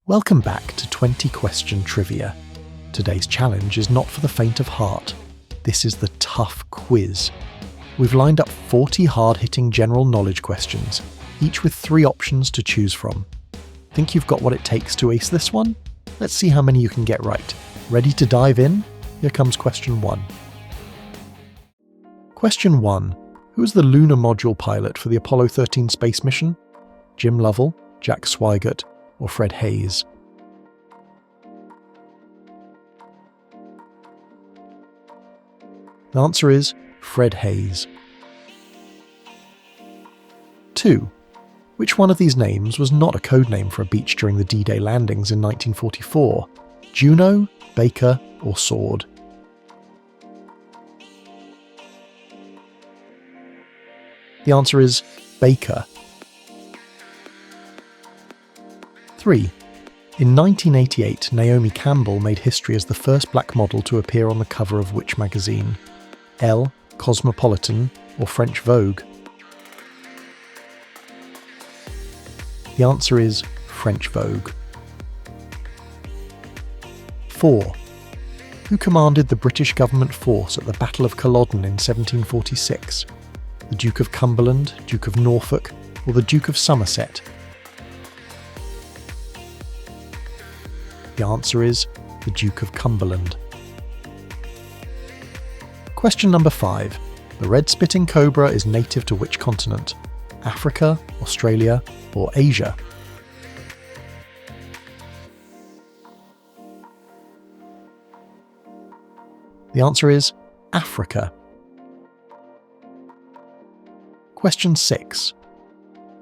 Welcome back to 20 Question Trivia. Today's challenge is not for the faint of heart. This is the tough quiz. We've lined up 40 hard-hitting general knowledge questions, each with 3 options to choose from. Think you've got what it takes to ace this one? Let's see how many you can get right. Ready to dive in? Here comes question 1. Question 1. Who was the lunar module pilot for the Apollo 13 space mission? Jim Lovell, Jack Swigert, or Fred Haise? The answer is Fred Haise. 2. Which one of these names was not a code name for a beach during the D-Day landings in 1944? Juno, Baker, or Sword? The answer is Baker. 3. In 1988, Naomi Campbell made history as the first black model to appear on the cover of which magazine? Elle, Cosmopolitan, or French Vogue? The answer is French Vogue. 4. Who commanded the British government force at the Battle of Culloden in 1746? The Duke of Cumberland, Duke of Norfolk, or the Duke of Somerset? The answer is the Duke of Cumberland. Question number 5. The red spitting cobra is native to which continent? Africa, Australia, or Asia? The answer is Africa. Question 6.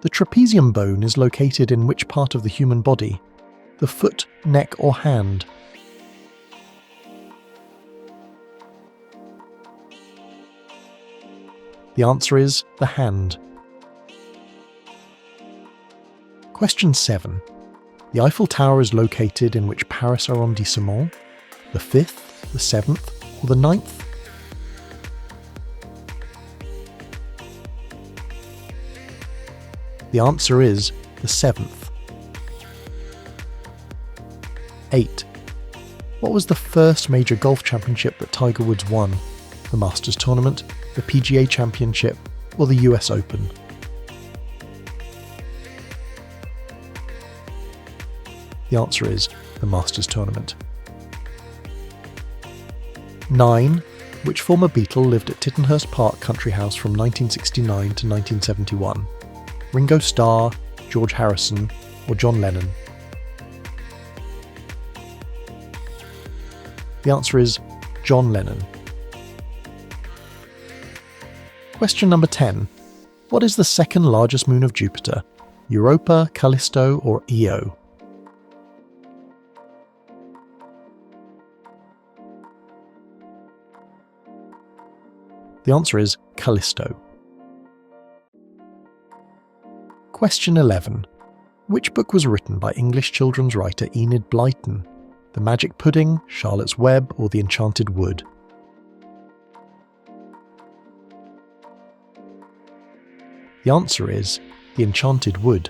The trapezium bone is located in which part of the human body? The foot, neck, or hand? The answer is the hand. Question 7. The Eiffel Tower is located in which Paris arrondissement? The 5th, the 7th, or the 9th? The answer is the 7th. 8. What was the first major golf championship that Tiger Woods won? The Masters Tournament, the PGA Championship, or the US Open? The answer is the Masters Tournament. 9. Which former Beatle lived at Tittenhurst Park Country House from 1969 to 1971? Ringo Starr, George Harrison, or John Lennon? The answer is John Lennon. Question number 10. What is the second largest moon of Jupiter? Europa, Callisto, or Io? The answer is Callisto. Question 11. Which book was written by English children's writer Enid Blyton? The Magic Pudding, Charlotte's Web, or The Enchanted Wood? The answer is The Enchanted Wood.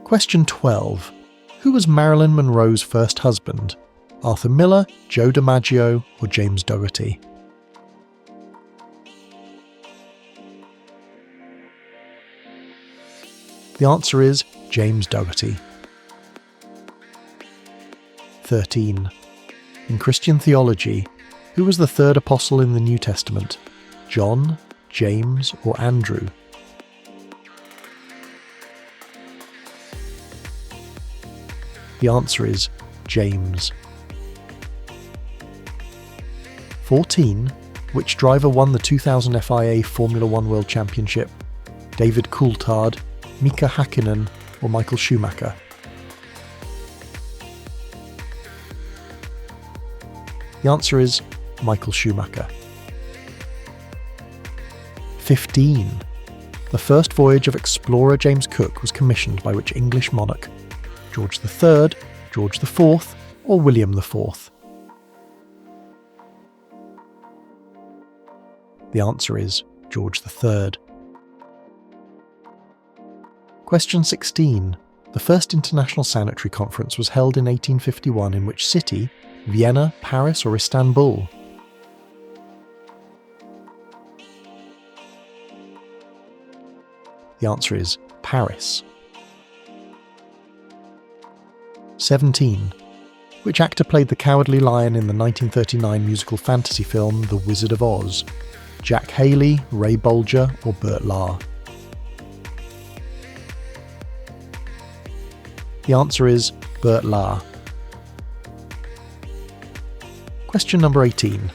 Question 12. Who was Marilyn Monroe's first husband? Arthur Miller, Joe DiMaggio, or James Dougherty? The answer is James Dougherty. 13. In Christian theology, who was the third apostle in the New Testament? John, James, or Andrew? The answer is James. 14. Which driver won the 2000 FIA Formula One World Championship? David Coulthard, Mika Hakkinen, or Michael Schumacher? The answer is Michael Schumacher. 15. The first voyage of explorer James Cook was commissioned by which English monarch? George III, George IV, or William IV? The answer is George III. Question 16. The first International Sanitary Conference was held in 1851 in which city? Vienna, Paris, or Istanbul? The answer is Paris. 17. Which actor played the Cowardly Lion in the 1939 musical fantasy film The Wizard of Oz? Jack Haley, Ray Bolger, or Burt Lahr? The answer is Burt Lahr. Question number 18.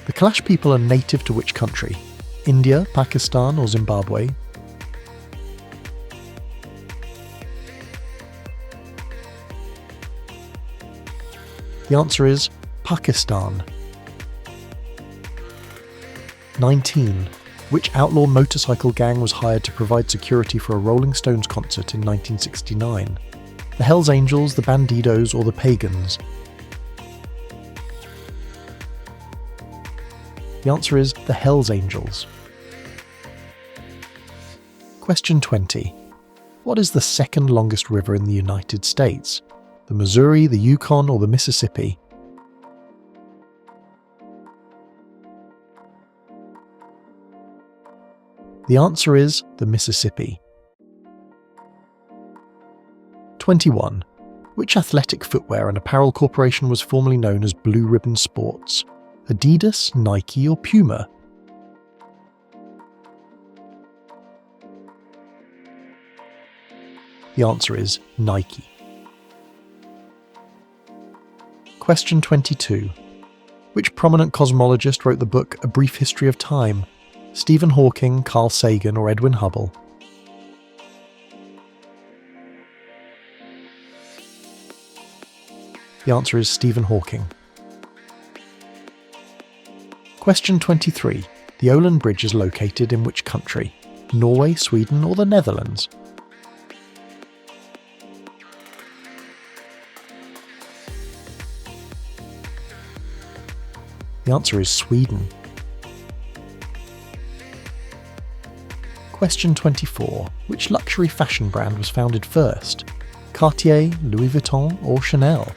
The Kalash people are native to which country? India, Pakistan, or Zimbabwe? The answer is Pakistan. 19. Which outlaw motorcycle gang was hired to provide security for a Rolling Stones concert in 1969? The Hells Angels, the Bandidos, or the Pagans? The answer is the Hells Angels. Question 20. What is the second longest river in the United States? The Missouri, the Yukon, or the Mississippi? The answer is the Mississippi. 21. Which athletic footwear and apparel corporation was formerly known as Blue Ribbon Sports? Adidas, Nike, or Puma? The answer is Nike. Question 22. Which prominent cosmologist wrote the book A Brief History of Time? Stephen Hawking, Carl Sagan, or Edwin Hubble? The answer is Stephen Hawking. Question 23. The Öland Bridge is located in which country? Norway, Sweden, or the Netherlands? The answer is Sweden. Question 24. Which luxury fashion brand was founded first? Cartier, Louis Vuitton, or Chanel?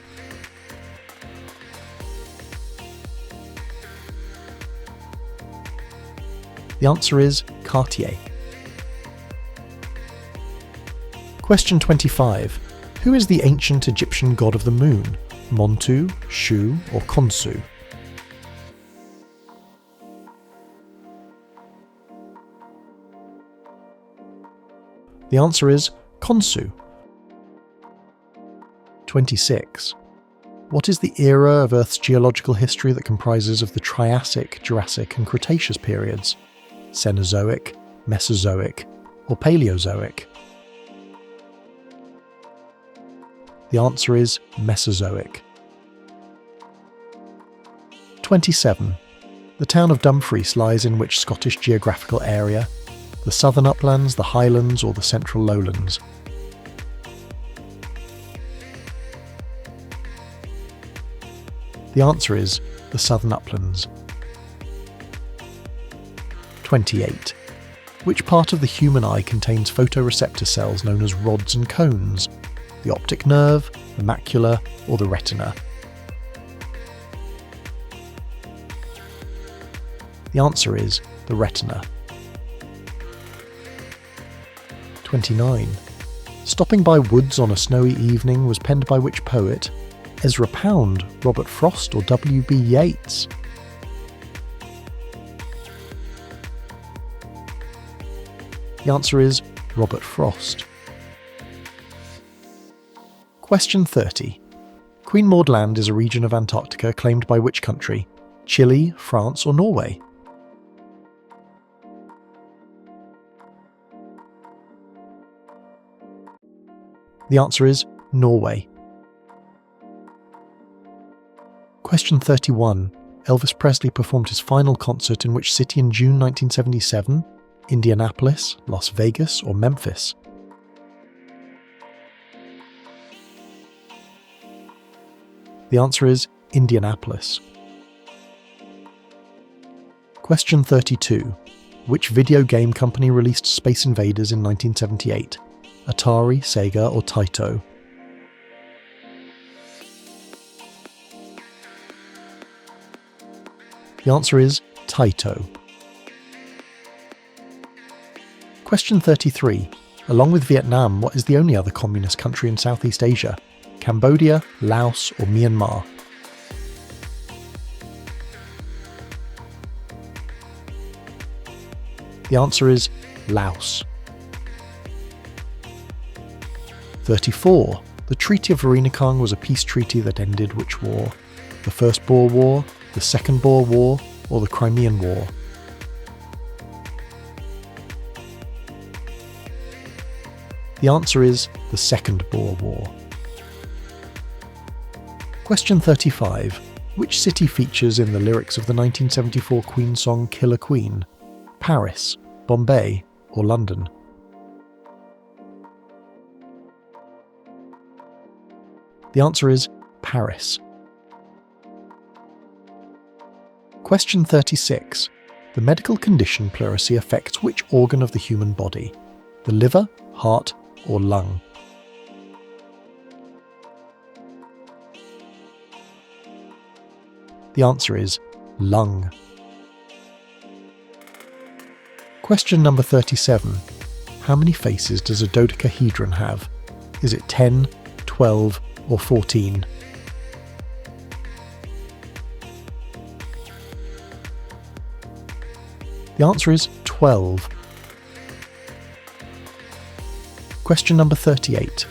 The answer is Cartier. Question 25. Who is the ancient Egyptian god of the moon? Montu, Shu, or Khonsu? The answer is Khonsu. 26. What is the era of Earth's geological history that comprises of the Triassic, Jurassic, and Cretaceous periods? Cenozoic, Mesozoic, or Paleozoic? The answer is Mesozoic. 27. The town of Dumfries lies in which Scottish geographical area? The Southern Uplands, the Highlands, or the Central Lowlands? The answer is the Southern Uplands. 28. Which part of the human eye contains photoreceptor cells known as rods and cones? The optic nerve, the macula, or the retina? The answer is the retina. 29. Stopping by Woods on a Snowy Evening was penned by which poet? Ezra Pound, Robert Frost, or W.B. Yeats? The answer is Robert Frost. Question 30. Queen Maud Land is a region of Antarctica claimed by which country? Chile, France, or Norway? The answer is Norway. Question 31. Elvis Presley performed his final concert in which city in June 1977? Indianapolis, Las Vegas, or Memphis? The answer is Indianapolis. Question 32. Which video game company released Space Invaders in 1978? Atari, Sega or Taito? The answer is Taito. Question 33. Along with Vietnam, what is the only other communist country in Southeast Asia? Cambodia, Laos or Myanmar? The answer is Laos. 34. The Treaty of Vereniging was a peace treaty that ended which war? The First Boer War, the Second Boer War, or the Crimean War? The answer is the Second Boer War. Question 35. Which city features in the lyrics of the 1974 Queen song Killer Queen? Paris, Bombay, or London? The answer is Paris. Question 36. The medical condition pleurisy affects which organ of the human body? The liver, heart, or lung? The answer is lung. Question number 37. How many faces does a dodecahedron have? Is it 10, 12, or 14? The answer is 12. Question number 38.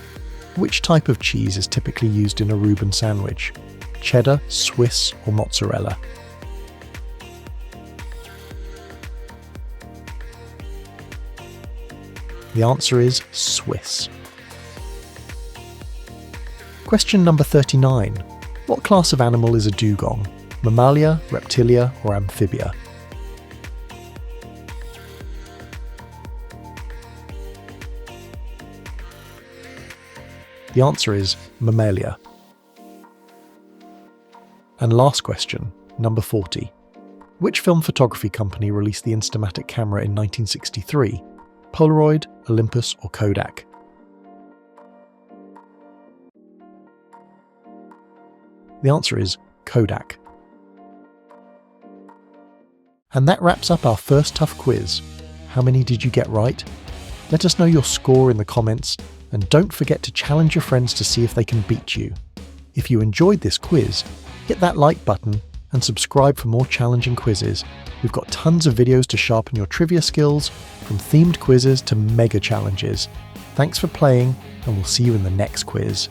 Which type of cheese is typically used in a Reuben sandwich? Cheddar, Swiss, or mozzarella? The answer is Swiss. Question number 39. What class of animal is a dugong? Mammalia, reptilia, or amphibia? The answer is Mammalia. And last question, number 40. Which film photography company released the Instamatic camera in 1963? Polaroid, Olympus, or Kodak? The answer is Kodak. And that wraps up our first tough quiz. How many did you get right? Let us know your score in the comments, and don't forget to challenge your friends to see if they can beat you. If you enjoyed this quiz, hit that like button and subscribe for more challenging quizzes. We've got tons of videos to sharpen your trivia skills, from themed quizzes to mega challenges. Thanks for playing, and we'll see you in the next quiz.